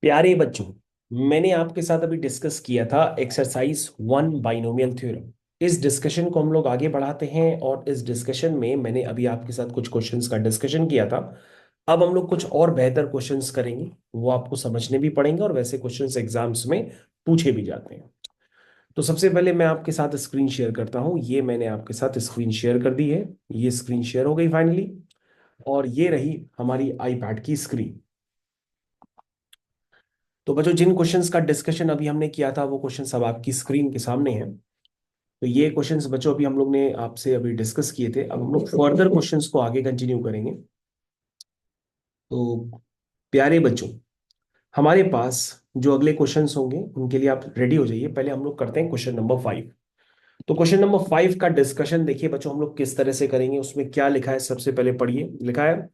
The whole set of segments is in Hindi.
प्यारे बच्चों, मैंने आपके साथ अभी डिस्कस किया था एक्सरसाइज 1 बाइनोमियल थ्योरम। इस डिस्कशन को हम लोग आगे बढ़ाते हैं और इस डिस्कशन में मैंने अभी आपके साथ कुछ क्वेश्चंस का डिस्कशन किया था। अब हम लोग कुछ और बेहतर क्वेश्चंस करेंगे, वो आपको समझने भी पड़ेंगे और वैसे क्वेश्चंस एग्जाम्स में पूछे भी जाते हैं। तो सबसे पहले मैं आपके साथ स्क्रीन शेयर करता हूँ। ये मैंने आपके साथ स्क्रीन शेयर कर दी है। ये स्क्रीन शेयर हो गई फाइनली। और ये रही हमारी आईपैड की स्क्रीन। तो बच्चों, जिन क्वेश्चंस का डिस्कशन अभी हमने किया था वो क्वेश्चंस अब आपकी स्क्रीन के सामने हैं। तो ये क्वेश्चंस बच्चों अभी हम लोग ने आपसे अभी डिस्कस किए थे। अब हम लोग फर्दर क्वेश्चंस को आगे कंटिन्यू करेंगे। तो प्यारे बच्चों, हमारे पास जो अगले क्वेश्चंस होंगे उनके लिए आप रेडी हो जाइए। पहले हम लोग करते हैं क्वेश्चन नंबर 5। तो क्वेश्चन नंबर 5 का डिस्कशन देखिए बच्चों, हम लोग किस तरह से करेंगे। उसमें क्या लिखा है, सबसे पहले पढ़िए। लिखा है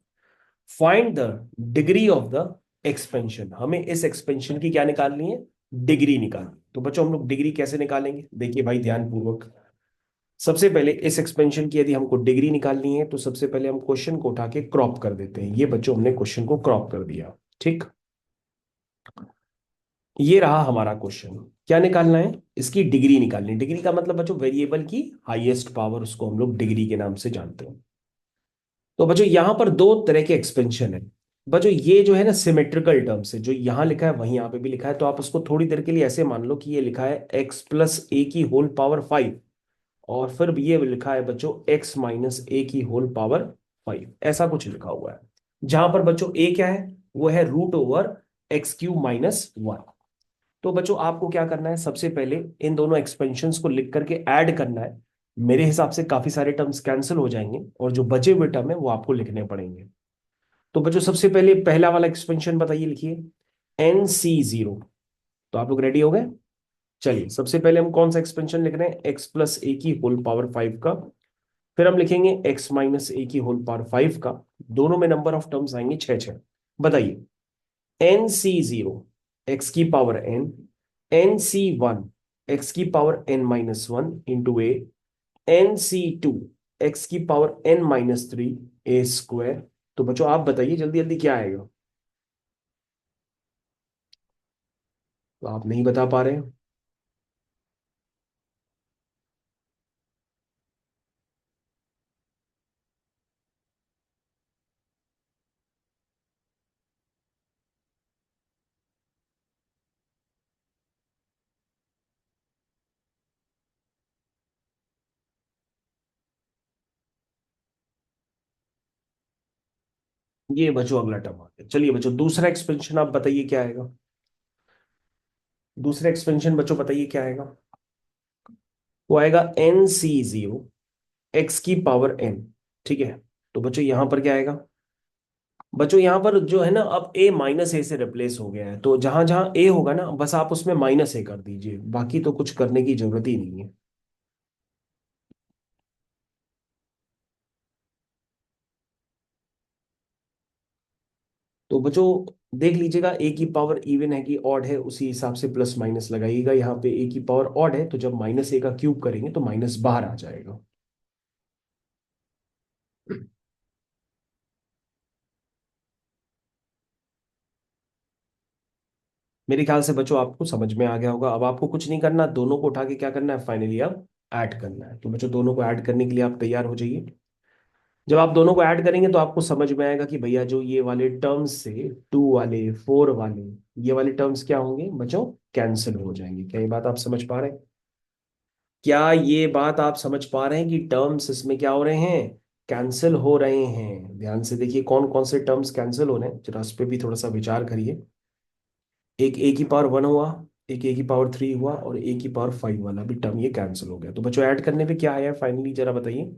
find the degree of the expansion. हमें इस एक्सपेंशन की क्या निकालनी है, डिग्री निकालनी। तो बच्चों, हम लोग डिग्री कैसे निकालेंगे, देखिए भाई ध्यान पूर्वक। सबसे पहले इस एक्सपेंशन की यदि हमको डिग्री निकालनी है तो सबसे पहले हम क्वेश्चन को उठा के क्रॉप कर देते हैं। ये बच्चों हमने क्वेश्चन को क्रॉप कर दिया। ठीक, ये रहा हमारा क्वेश्चन। क्या निकालना है, इसकी डिग्री निकालनी है। डिग्री का मतलब बच्चों वेरिएबल की हाईएस्ट पावर, उसको हम लोग डिग्री के नाम से जानते हैं। तो बच्चों यहां पर दो तरह के एक्सपेंशन है। बच्चों ये जो है ना सिमेट्रिकल टर्म्स है, जो यहां लिखा है वहीं यहां पे भी लिखा है। तो आप उसको थोड़ी देर के लिए ऐसे मान लो कि ये लिखा है एक्स प्लस ए की होल पावर 5, और फिर ये लिखा है बच्चों एक्स माइनस ए की होल पावर 5। ऐसा कुछ लिखा हुआ है, जहां पर बच्चों ए क्या है, वो है root over x cube minus 1। तो बच्चों आपको क्या करना है, सबसे पहले इन दोनों एक्सपेंशंस को लिख करके ऐड करना है। मेरे हिसाब से काफी सारे टर्म्स कैंसिल हो जाएंगे और जो बचे हुए टर्म है वो आपको लिखने पड़ेंगे। तो बच्चों सबसे पहले पहला वाला एक्सपेंशन बताइए, लिखिए NC0। तो आप लोग रेडी हो गए। चलिए सबसे पहले हम कौन सा एक्सपेंशन लिख रहे हैं, एक्स प्लस ए की होल पावर 5 का। फिर हम लिखेंगे एक्स माइनस ए की होल पावर 5 का। दोनों में नंबर ऑफ टर्म्स आएंगे 6 6। बताइए, NC0 एक्स की पावर n, NC1 एक्स की पावर n-1 इंटू ए, NC2 एक्स की पावर n-3 ए स्क्वायर। तो बच्चों आप बताइए जल्दी जल्दी क्या आएगा। तो आप नहीं बता पा रहे हैं। ये बच्चों अगला टर्म आ गया। चलिए बच्चों दूसरा एक्सपेंशन आप बताइए क्या आएगा। दूसरा एक्सपेंशन बच्चों बताइए क्या आएगा। वो आएगा NC0 एक्स की पावर n। ठीक है, तो बच्चों यहां पर क्या आएगा। बच्चों यहां पर जो है ना, अब a माइनस ए से रिप्लेस हो गया है, तो जहां जहां a होगा ना बस आप उसमें माइनस ए कर दीजिए, बाकी तो कुछ करने की जरूरत ही नहीं है। तो बच्चों देख लीजिएगा, ए की पावर इवन है कि ऑड है, उसी हिसाब से प्लस माइनस लगाइएगा। यहाँ पे ए की पावर ऑड है तो जब माइनस ए का क्यूब करेंगे तो माइनस बाहर आ जाएगा। मेरे ख्याल से बच्चों आपको समझ में आ गया होगा। अब आपको कुछ नहीं करना, दोनों को उठा के क्या करना है, फाइनली अब ऐड करना है। तो बच्चों दोनों को ऐड करने के लिए आप तैयार हो जाइए। जब आप दोनों को ऐड करेंगे तो आपको समझ में आएगा कि भैया जो ये वाले टर्म्स से 2 वाले 4 वाले, ये वाले टर्म्स क्या होंगे बच्चों, कैंसिल हो जाएंगे। क्या ये बात आप समझ पा रहे हैं, क्या ये बात आप समझ पा रहे हैं कि टर्म्स इसमें क्या हो रहे हैं, कैंसिल हो रहे हैं। ध्यान से देखिए कौन कौन से टर्म्स कैंसिल हो रहे हैं, जरा उस पर भी थोड़ा सा विचार करिए। एक ए की पावर 1 हुआ, एक ए की पावर 3 हुआ, और ए की पावर 5 वाला भी टर्म ये कैंसिल हो गया। तो बच्चों ऐड करने पे क्या आया फाइनली, जरा बताइए।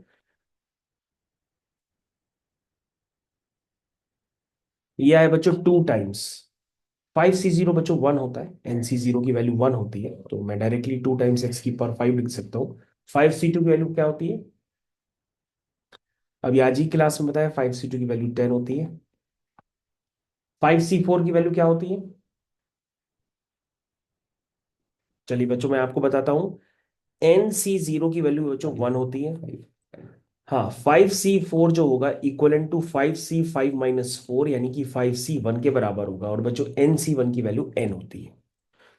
ये आया बच्चों 2 टाइम्स 5C0। बच्चों 1 होता है, NC0 की वैल्यू 1 होती है, तो मैं डायरेक्टली 2 टाइम्स एक्स की पावर 5 लिख सकता हूँ। 5C2 की वैल्यू क्या होती है, अभी आज ही क्लास में बताया, 5C2 की वैल्यू 10 होती है। 5C4 की वैल्यू क्या होती है, चलिए बच्चों मैं आपको बताता हूँ। NC0 की वैल्यू बच्चों 1 होती है। हाँ, 5c4 जो होगा इक्वलेंट टू 5c5 - 4, यानी कि 5c1 के बराबर होगा। और बच्चों nc1 की वैल्यू n होती है।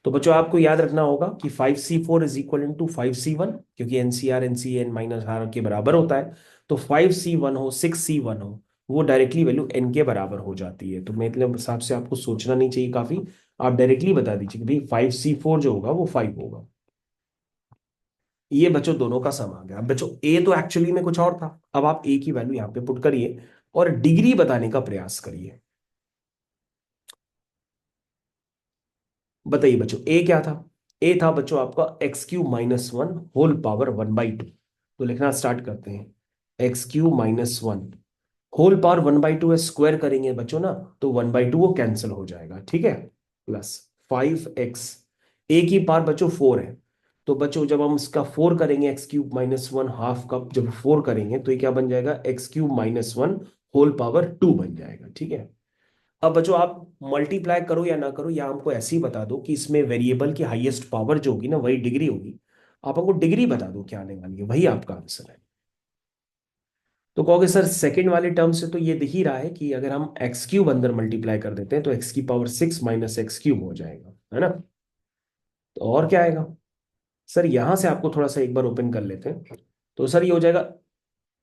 तो बच्चों आपको याद रखना होगा कि 5c4 is equal to 5c1, क्योंकि एनसीआर एनसीएन माइनस आर के बराबर होता है। तो 5c1 हो 6c1 हो, वो डायरेक्टली वैल्यू n के बराबर हो जाती है। तो मतलब हिसाब से आपको सोचना नहीं चाहिए काफी, आप डायरेक्टली बता दीजिए कि भाई 5c4 जो होगा वो 5 होगा। ये बच्चों दोनों का सम आ गया। अब बच्चों ए तो एक्चुअली में कुछ और था, अब आप ए की वैल्यू यहाँ पे पुट करिए और डिग्री बताने का प्रयास करिए। बताइए बच्चों ए क्या था। ए था बच्चों आपका x³ - 1 होल पावर 1/2। तो लिखना स्टार्ट करते हैं। x³ - 1 होल पावर 1/2 है, स्क्वायर करेंगे बच्चों ना, तो 1/2 वो कैंसिल हो जाएगा, ठीक है। प्लस 5x, ए की पावर बच्चों 4 है। तो बच्चों जब हम इसका 4 करेंगे x³ - 1 हाफ कप, जब 4 करेंगे तो ये क्या बन जाएगा, x³ - 1 होल पावर 2 बन जाएगा, ठीक है। अब बच्चों आप मल्टीप्लाई करो या ना करो, या हमको ऐसे ही बता दो कि इसमें वेरिएबल की हाईएस्ट पावर जो होगी ना वही डिग्री होगी। आप हमको डिग्री बता दो क्या आने वाली है, वही आपका आंसर है। तो कहोगे सर सेकंड वाले टर्म से तो ये दिख ही रहा है कि अगर हम x³ अंदर मल्टीप्लाई कर देते हैं तो x⁻6 - x³ हो जाएगा, है ना। तो और क्या आएगा सर, यहां से आपको थोड़ा सा एक बार ओपन कर लेते हैं। तो सर ये हो जाएगा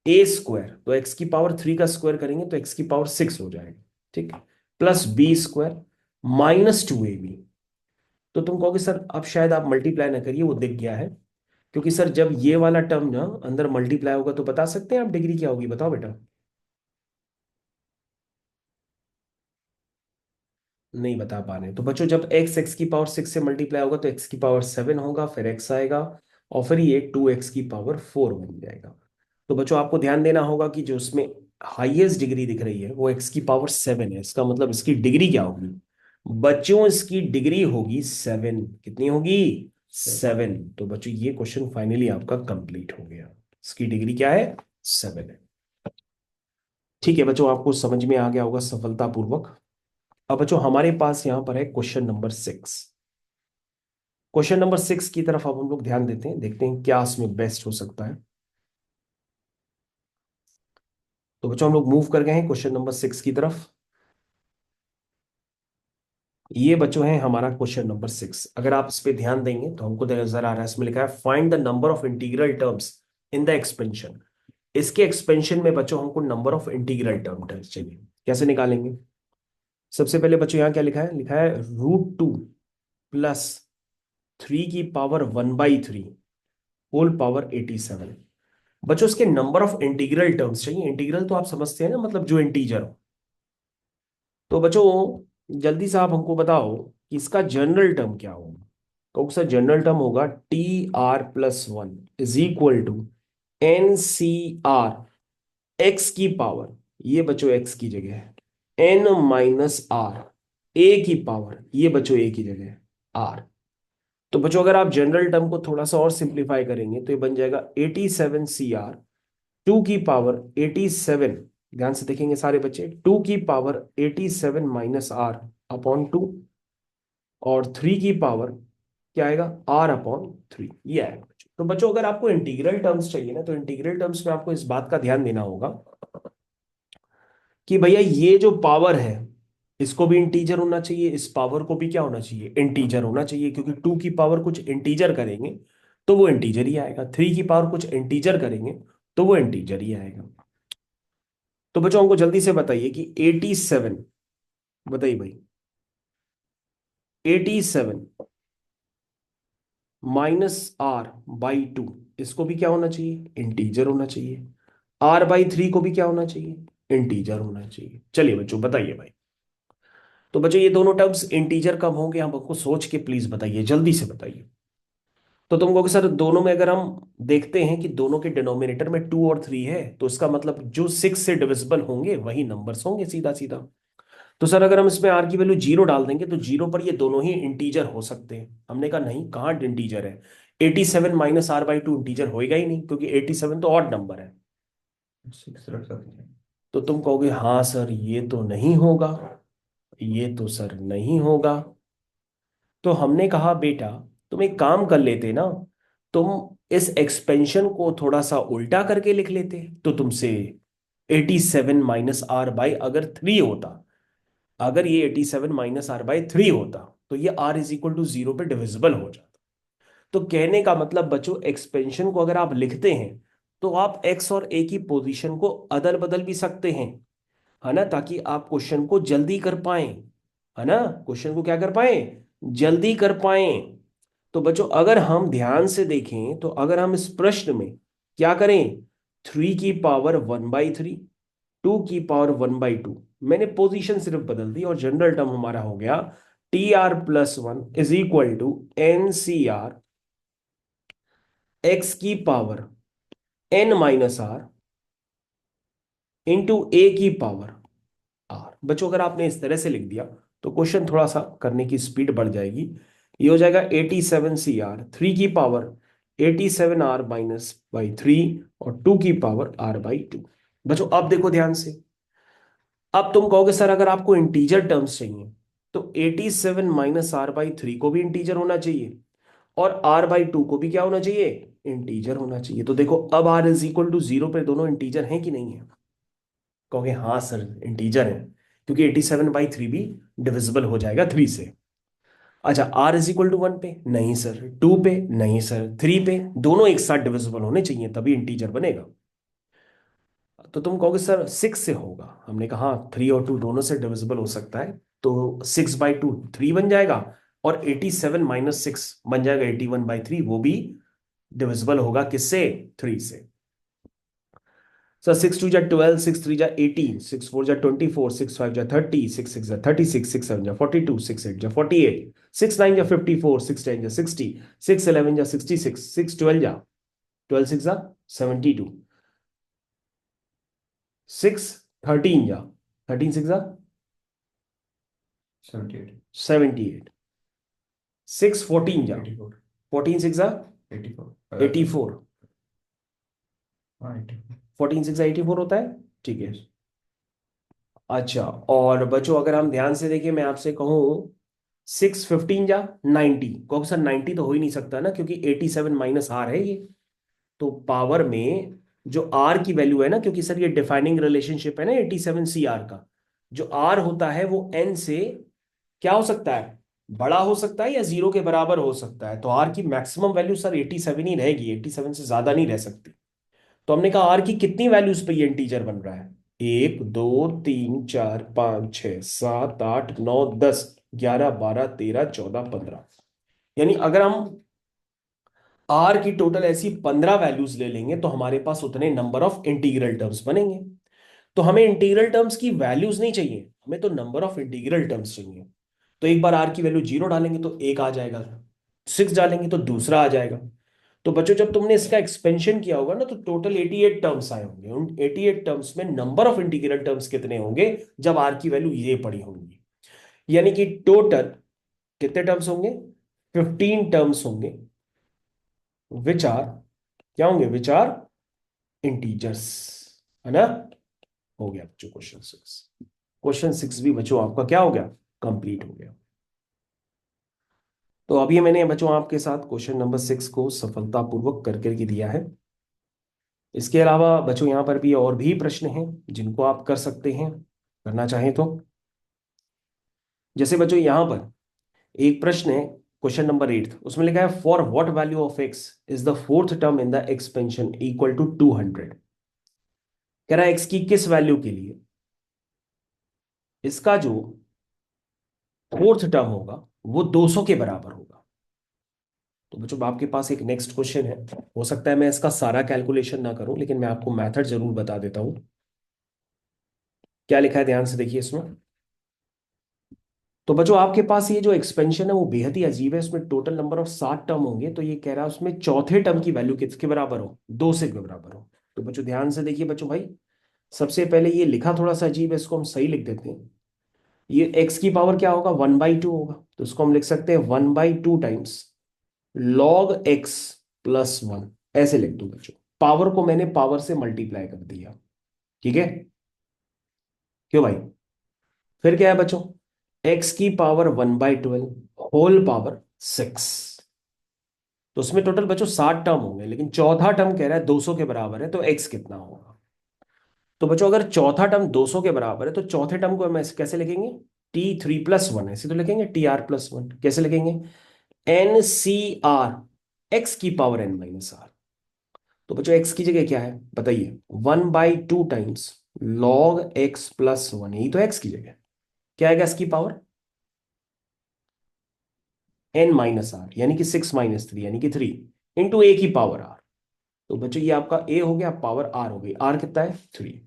a², तो x⁻3 का स्क्वायर करेंगे तो x⁻6 हो जाएगा, ठीक। Plus b² -2ab। तो तुम कहोगे सर अब शायद आप मल्टीप्लाई ना करिए, वो दिख गया है। क्योंकि सर जब ये वाला टर्म ना अंदर मल्टीप्लाई होगा तो बता सकते हैं आप डिग्री क्या होगी, बताओ बेटा। नहीं बता पा रहे, तो बच्चों जब x x⁻6 से मल्टीप्लाई होगा तो x⁻7 होगा, फिर x आएगा, और फिर ये 2x⁻4 बन जाएगा। तो बच्चों आपको ध्यान देना होगा कि जो उसमें हाईएस्ट डिग्री दिख रही है वो x⁻7 है, इसका मतलब इसकी डिग्री क्या होगी बच्चों, इसकी डिग्री होगी 7। कितनी होगी, 7। तो बच्चों ये क्वेश्चन फाइनली आपका कंप्लीट हो गया, इसकी डिग्री क्या है, 7 है। ठीक है बच्चों, आपको समझ में आ गया होगा सफलतापूर्वक। अब बच्चों हमारे पास यहां पर है क्वेश्चन नंबर 6। क्वेश्चन नंबर 6 की तरफ अब हम लोग ध्यान देते हैं, देखते हैं क्या इसमें बेस्ट हो सकता है। तो बच्चों हम लोग मूव कर गए हैं क्वेश्चन नंबर 6 की तरफ। ये बच्चों है हमारा क्वेश्चन नंबर 6। अगर आप इस पे ध्यान देंगे तो हमको नजर आ रहा है, इसमें लिखा है find the number of integral terms in the expansion. इसके एक्सपेंशन में बच्चों हमको नंबर ऑफ इंटीग्रल टर्म चाहिए, कैसे निकालेंगे। सबसे पहले बच्चों यहाँ क्या लिखा है, लिखा है √2 प्लस 3 की पावर 1/3 होल पावर 87। बच्चों इसके नंबर ऑफ इंटीग्रल टर्म्स चाहिए। इंटीग्रल तो आप समझते हैं ना, मतलब जो इंटीजर हो। तो बच्चों जल्दी से आप हमको बताओ कि इसका जनरल टर्म क्या होगा। तो सर जनरल टर्म होगा TR+1 is equal to NCR x की पावर, ये बच्चों एक्स की जगह है, N - R ए की पावर, ये बच्चों ए की जगह है R। तो बच्चों अगर आप जनरल टर्म को थोड़ा सा और सिंप्लीफाई करेंगे तो ये बन जाएगा 87CR 2 की पावर 87। ध्यान से देखेंगे सारे बच्चे, 2 की पावर 87 - R/2, और 3 की पावर क्या आएगा, R/3, ये आएगा बच्चों। तो बच्चों अगर आपको इंटीग्रल टर्म्स चाहिए ना, तो इंटीग्रल टर्म्स में आपको इस बात का ध्यान देना होगा कि भैया ये जो पावर है इसको भी इंटीजर होना चाहिए, इस पावर को भी क्या होना चाहिए, इंटीजर होना चाहिए। क्योंकि 2 की पावर कुछ इंटीजर करेंगे तो वो इंटीजर ही आएगा, 3 की पावर कुछ इंटीजर करेंगे तो वो इंटीजर ही आएगा। तो बच्चों हमको जल्दी से बताइए कि 87, बताइए भाई, 87 -R/2 इसको भी क्या होना चाहिए, इंटीजर होना चाहिए। R/3 को भी क्या होना चाहिए, इंटीजर होना चाहिए। चलिए बच्चों बताइए भाई। तो बच्चों ये दोनों टर्म्स इंटीजर कब होंगे, हमको सोच के प्लीज बताइए, जल्दी से बताइए। तो तुम कहोगे सर दोनों में अगर हम देखते हैं कि दोनों के डिनोमिनेटर में 2 और 3 है, तो इसका मतलब जो 6 से डिविजिबल होंगे वही नंबर्स होंगे, सीधा सीधा। तो सर अगर हम इसमें आर की वैल्यू 0 डाल देंगे तो 0 पर ये दोनों ही इंटीजर हो सकते हैं। हमने कहा नहीं, कहाँ इंटीजर है, 87 -R/2 इंटीजर होएगा ही नहीं, क्योंकि 87 तो ऑड नंबर है, 6 रख सकते हैं। तो तुम कहोगे हाँ सर ये तो नहीं होगा, ये तो सर नहीं होगा। तो हमने कहा बेटा तुम एक काम कर लेते ना, तुम इस एक्सपेंशन को थोड़ा सा उल्टा करके लिख लेते तो तुमसे 87 माइनस आर बाई अगर 3 होता, अगर ये 87 माइनस आर बाई 3 होता तो ये आर इज इक्वल टू 0 पे डिविजिबल हो जाता। तो कहने का मतलब बच्चों, एक्सपेंशन को अगर आप लिखते हैं तो आप एक्स और ए की पोजीशन को अदल बदल भी सकते हैं, है ना, ताकि आप क्वेश्चन को जल्दी कर पाएं, है ना, क्वेश्चन को क्या कर पाएं, जल्दी कर पाएं। तो बच्चों अगर हम ध्यान से देखें तो अगर हम इस प्रश्न में क्या करें, 3 की पावर 1/3, 2 की पावर 1/2, मैंने पोजीशन सिर्फ बदल दी और जनरल टर्म हमारा हो गया TR+1 is equal to NCR x की पावर n-r इंटू a की पावर r। बच्चों अगर आपने इस तरह से लिख दिया तो क्वेश्चन थोड़ा सा करने की स्पीड बढ़ जाएगी। ये हो जाएगा 87CR 3 की पावर 87R-/3 और 2 की पावर r/2। बच्चों अब देखो ध्यान से, अब तुम कहोगे सर अगर आपको इंटीजर टर्म्स चाहिए तो 87 - r/3 को भी इंटीजर होना चाहिए और r/2 को भी क्या होना चाहिए, इंटीजर होना चाहिए। तो देखो अब r इज इक्वल टू 0 पे दोनों इंटीजर हैं कि नहीं है, कहोगे हाँ सर इंटीजर है, क्योंकि 87/3 भी डिविजिबल हो जाएगा 3 से। अच्छा r इज इक्वल टू 1 पे नहीं सर, 2 पे नहीं सर, 3 पे, दोनों एक साथ डिविजिबल होने चाहिए तभी इंटीजर बनेगा। तो तुम कहोगे सर 6 से होगा, हमने कहा हाँ 3 और 2 दोनों से डिविजिबल हो सकता है, तो 6/2 3 बन जाएगा और 87 - 6 बन जाएगा 81/3, वो भी डिविजिबल होगा किससे, 3 से। सर 6 2 जा 12, 6 3 जा 18, 6 4 जा 24, 6 5 जा 30, 6 6 जा 36, 6 7 जा 42, 6 8 जा 48, 6 9 जा 54, 6 10 जा 60, 6 11 जा 66, 6 12 जा 12 6 जा 72, 6 13 जा 78, 6 14 जा 14 6 जा 84, 14 6 जा 84 होता है, ठीक है। अच्छा और बच्चों अगर हम ध्यान से देखें, मैं आपसे कहूं 6 15 जा 90, कहो सर 90 तो हो ही नहीं सकता ना, क्योंकि 87 - r है ये। तो पावर में जो r की वैल्यू है ना, क्योंकि सर ये डिफाइनिंग रिलेशनशिप है ना 87 CR का, जो r होता है वो n से क्या हो सकता है, बड़ा हो सकता है या 0 के बराबर हो सकता है। तो r की मैक्सिमम वैल्यू सर 87 ही रहेगी, 87 से ज्यादा नहीं रह सकती। तो हमने कहा r की कितनी वैल्यूज पे ये इंटीजर बन रहा है, 1 2 3 4 5 6 7 8 9 10 11 12 13 14 15, यानी अगर हम r की टोटल ऐसी 15 वैल्यूज ले लेंगे तो हमारे पास उतने नंबर ऑफ इंटीग्रल टर्म्स बनेंगे। तो हमें इंटीग्रल टर्म्स की वैल्यूज नहीं चाहिए, हमें तो नंबर ऑफ इंटीग्रल टर्म्स चाहिए। तो एक बार r की वैल्यू 0 डालेंगे तो एक आ जाएगा, 6 डालेंगे तो दूसरा आ जाएगा। तो बच्चों जब तुमने इसका एक्सपेंशन किया होगा ना तो टोटल 88 टर्म्स आए होंगे, उन 88 टर्म्स में नंबर ऑफ इंटीग्रल टर्म्स कितने होंगे जब r की वैल्यू ये पड़ी होंगी, यानी कि टोटल कितने टर्म्स होंगे, 15 टर्म्स होंगे, विच आर क्या होंगे, विच आर इंटीजर्स, है ना। हो गया बच्चों क्वेश्चन 6, क्वेश्चन 6 भी बच्चों आपका क्या हो गया, कंप्लीट हो गया। तो अभी मैंने बच्चों आपके साथ क्वेश्चन नंबर 6 को सफलतापूर्वक कर करके दिया है। इसके अलावा बच्चों यहाँ पर भी और भी प्रश्न हैं जिनको आप कर सकते हैं, करना चाहें तो। जैसे बच्चों यहाँ पर एक प्रश्न है, क्वेश्चन नंबर 8, उसमें लिखा है for what value of x is the fourth term in the expansion equal to 200। कह रहा है x की किस वैल्यू के लिए इसका जो फोर्थ टर्म होगा वो 200 के बराबर होगा। तो बच्चों आपके पास एक नेक्स्ट क्वेश्चन है, हो सकता है मैं इसका सारा कैलकुलेशन ना करूं लेकिन मैं आपको मेथड जरूर बता देता हूं। क्या लिखा है ध्यान से देखिए इसमें। तो बच्चों आपके पास ये जो एक्सपेंशन है वो बेहद ही अजीब है, इसमें टोटल नंबर ऑफ 7 टर्म होंगे, तो ये कह रहा है उसमें चौथे टर्म की वैल्यू किसके बराबर हो, 2 से के बराबर हो। तो बच्चों ध्यान से देखिए बच्चों भाई, सबसे पहले ये लिखा थोड़ा सा अजीब है, इसको हम सही लिख देते हैं। ये x की पावर क्या होगा, 1/2 होगा, तो इसको हम लिख सकते हैं 1/2 टाइम्स log x प्लस 1, ऐसे लिख दो बच्चों, पावर को मैंने पावर से मल्टीप्लाई कर दिया, ठीक है, क्यों भाई। फिर क्या है बच्चों, x की पावर 1/12 होल पावर 6, तो उसमें टोटल बच्चों 60 टर्म होंगे, लेकिन चौथा टर्म कह रहा है 200 के बराबर है, तो एक्स कितना होगा। तो बच्चों अगर चौथा टर्म 200 के बराबर है तो चौथे टर्म को हम ऐसे कैसे लिखेंगे, T3+1 ऐसे तो लिखेंगे, TR+1 कैसे लिखेंगे, NCR x⁻n−r। तो बच्चों x की जगह क्या है बताइए, 1/2 log x+1, यही तो x की जगह क्या आएगा, इसकी पावर n-r, यानी कि 6-3 यानी कि 3 इंटू a की पावर r। तो बच्चों ये आपका a हो गया, पावर r हो गई, r कितना है 3।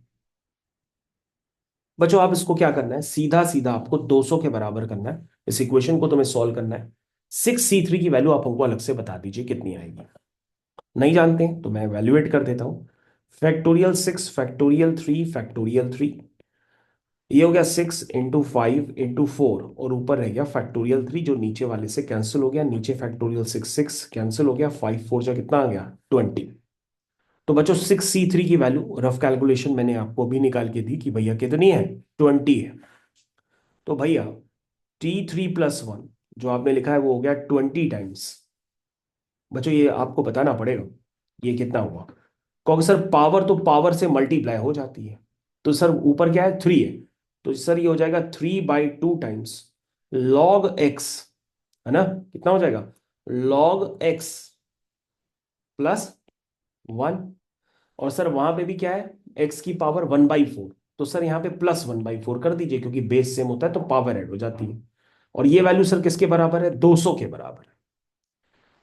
बच्चों आप इसको क्या करना है, सीधा सीधा आपको 200 के बराबर करना है, इस इक्वेशन को तुम्हें सॉल्व करना है। 6c3 की वैल्यू आप हमको अलग से बता दीजिए कितनी आएगी, नहीं जानते हैं तो मैं वैल्यूएट कर देता हूं। फैक्टोरियल 6 फैक्टोरियल 3 फैक्टोरियल 3, ये हो गया 6 × 5 × 4, और ऊपर रह गया फैक्टोरियल 3 जो नीचे वाले से कैंसिल हो गया, नीचे फैक्टोरियल 6 कैंसिल हो गया, 5 4 जा कितना आ गया 20। तो बच्चों 6c3 की वैल्यू रफ कैलकुलेशन मैंने आपको अभी निकाल के दी कि भैया कितनी है, 20 है। तो भैया T3+1 जो आपने लिखा है वो हो गया 20 टाइम्स। बच्चों ये आपको बताना पड़ेगा ये कितना हुआ, क्योंकि सर पावर तो पावर से मल्टीप्लाई हो जाती है, तो सर ऊपर क्या है 3 है, तो सर ये हो जाएगा 3/2 log x, है ना, कितना हो जाएगा log x+1। और सर वहां पे भी क्या है, x की पावर 1/4, तो सर यहाँ पे +1/4 कर दीजिए, क्योंकि बेस सेम होता है तो पावर ऐड हो जाती है। और ये वैल्यू सर किसके बराबर है, 200 के बराबर है।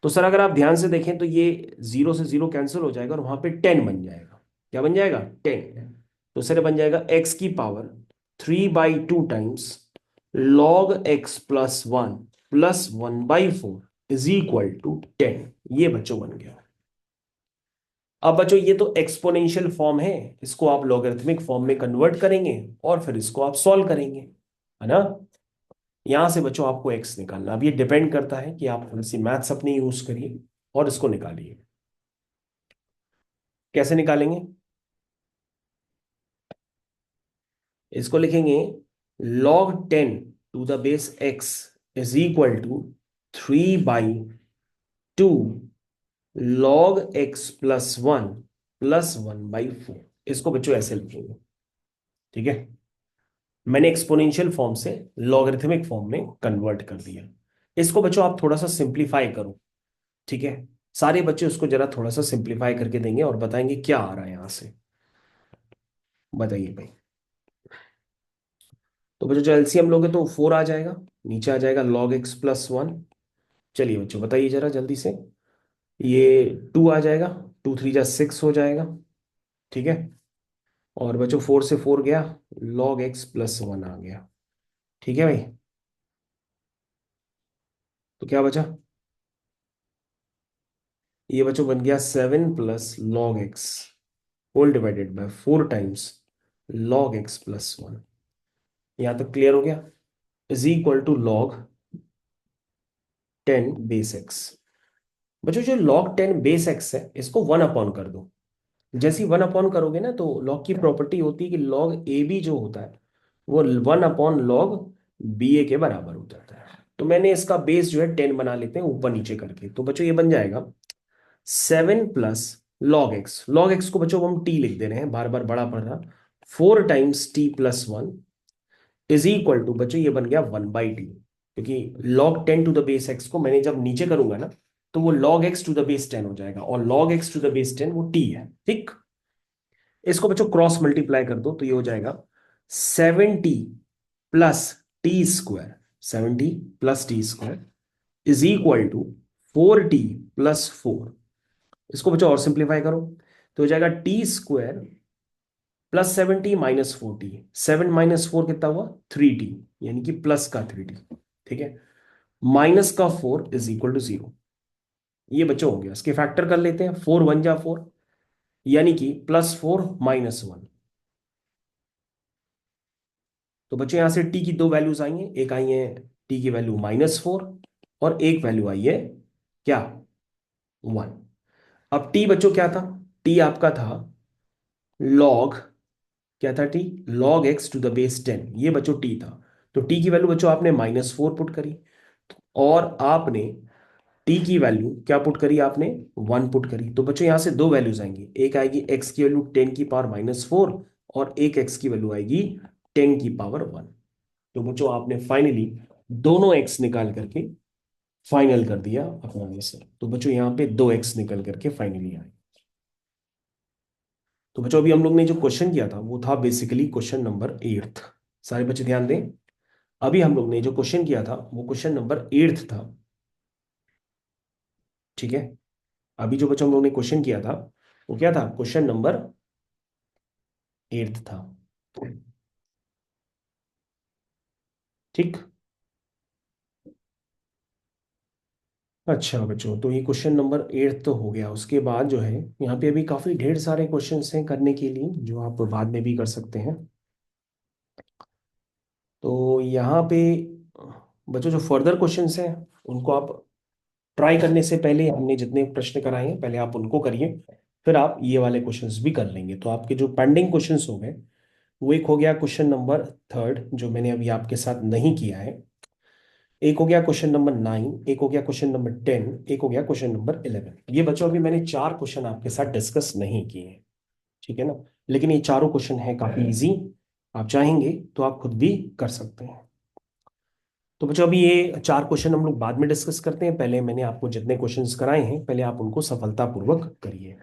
तो सर अगर आप ध्यान से देखें तो ये 0 से 0 कैंसिल हो जाएगा और वहां पे 10 बन जाएगा, क्या बन जाएगा 10। तो सर बन जाएगा x की पावर 3/2 log x+1 +1/4 = 10। ये बच्चों बन गया। अब बच्चों ये तो एक्सपोनेंशियल फॉर्म है, इसको आप लॉगरिथमिक फॉर्म में कन्वर्ट करेंगे और फिर इसको आप सॉल्व करेंगे, है ना। यहां से बच्चों आपको एक्स निकालना, अब ये डिपेंड करता है कि आप थोड़ी सी मैथ्स अपनी यूज करिए और इसको निकालिए। कैसे निकालेंगे, इसको लिखेंगे log 10⁻x = 3/2 log x+1 +1/4। इसको बच्चों ऐसे लिखेंगे, ठीक है। मैंने एक्सपोनेंशियल फॉर्म से लॉगरिथमिक फॉर्म में कन्वर्ट कर दिया। इसको बच्चों आप थोड़ा सा सिंप्लीफाई करो, ठीक है। सारे बच्चे उसको जरा थोड़ा सा सिंप्लीफाई करके देंगे और बताएंगे क्या आ रहा है यहां से, बताइए भाई। तो बच्चों जो एलसीएम लोगे तो 4 आ जाएगा, नीचे आ जाएगा log x+1। चलिए बच्चों बताइए जरा जल्दी से, ये 2 आ जाएगा, 2 3 जा 6 हो जाएगा, ठीक है। और बच्चों 4 से 4 गया, log x+1 आ गया, ठीक है भाई। तो क्या बचा, ये बच्चों बन गया 7 + log x whole divided by 4 times log x+1। यहां तक क्लियर हो गया, = log 10 बेस x। बच्चों जो log 10 बेस x है इसको 1 अपॉन कर दो। जैसे ही 1 अपॉन करोगे ना तो log की प्रॉपर्टी होती है कि log ए बी जो होता है वो 1/log BA के बराबर हो जाता है। तो मैंने इसका बेस जो है 10 बना लेते हैं ऊपर नीचे करके, तो बच्चों ये बन जाएगा 7 + log x। log x को बच्चों हम t लिख दे रहे हैं, बार बार बड़ा पड़ रहा, 4 टाइम्स t+1 बच्चों ये बन गया 1/t, क्योंकि log 10 to the base x को मैंने जब नीचे करूंगा ना तो वो log x to the base 10 हो जाएगा, और log x to the base 10 वो t है, ठीक। इसको बच्चों क्रॉस मल्टीप्लाई कर दो तो ये हो जाएगा 70 + t², 70 + t² = 4t + 4। इसको बच्चों और सिंप्लीफाई करो तो हो जाएगा t² + 70 - 4t, 7 - 4 कितना हुआ 3t, यानी कि प्लस का 3t, ठीक है। माइनस का 4 = 0। ये बच्चों हो गया, इसके फैक्टर कर लेते हैं, 4 1 जा 4, यानी कि +4 - 1। तो बच्चों यहां से t की दो वैल्यूज आई हैं, एक आई है t की वैल्यू -4 और एक वैल्यू आई है क्या 1। अब t बच्चों क्या था, t आपका था log, क्या था t, log x to the base 10, ये बच्चों t था। तो t की वैल्यू बच्चों आपने -4 पुट करी और आपने टी की वैल्यू क्या पुट करी आपने, 1 पुट करी। तो बच्चों यहां से दो वैल्यूज आएंगी, एक आएगी एक्स की वैल्यू 10 की पावर -4 और एक एक्स की वैल्यू आएगी 10 की पावर 1। तो बच्चों आपने फाइनली दोनों एक्स निकाल करके फाइनल कर दिया अपना आंसर। तो बच्चों यहाँ पे दो एक्स निकल करके फाइनली आए। तो बच्चों अभी हम लोग ने जो क्वेश्चन किया था वो था बेसिकली क्वेश्चन नंबर 8। सारे बच्चे ध्यान दें, अभी हम लोग ने जो क्वेश्चन किया था वो क्वेश्चन नंबर 8 था। ठीक है, अभी जो बच्चों हम लोग ने क्वेश्चन किया था वो क्या था, क्वेश्चन नंबर 8 था। ठीक। अच्छा बच्चों, तो ये क्वेश्चन नंबर 8 तो हो गया। उसके बाद जो है यहाँ पे अभी काफी ढेर सारे क्वेश्चंस हैं करने के लिए जो आप बाद में भी कर सकते हैं। तो यहाँ पे बच्चों जो फर्दर क्वेश्चंस हैं उनको आप ट्राई करने से पहले हमने जितने प्रश्न कराए हैं पहले आप उनको करिए, फिर आप ये वाले क्वेश्चंस भी कर लेंगे। तो आपके जो पेंडिंग क्वेश्चंस हो गए वो एक हो गया क्वेश्चन नंबर 3 जो मैंने अभी आपके साथ नहीं किया है, एक हो गया क्वेश्चन नंबर 9, एक हो गया क्वेश्चन नंबर 10, एक हो गया क्वेश्चन नंबर 11। ये बच्चों अभी मैंने चार क्वेश्चन आपके साथ डिस्कस नहीं किए हैं। ठीक है ना, लेकिन ये चारों क्वेश्चन हैं काफी इजी, आप चाहेंगे तो आप खुद भी कर सकते हैं। तो बच्चों अभी ये चार क्वेश्चन हम लोग बाद में डिस्कस करते हैं, पहले मैंने आपको जितने क्वेश्चंस कराए हैं पहले आप उनको सफलतापूर्वक करिए।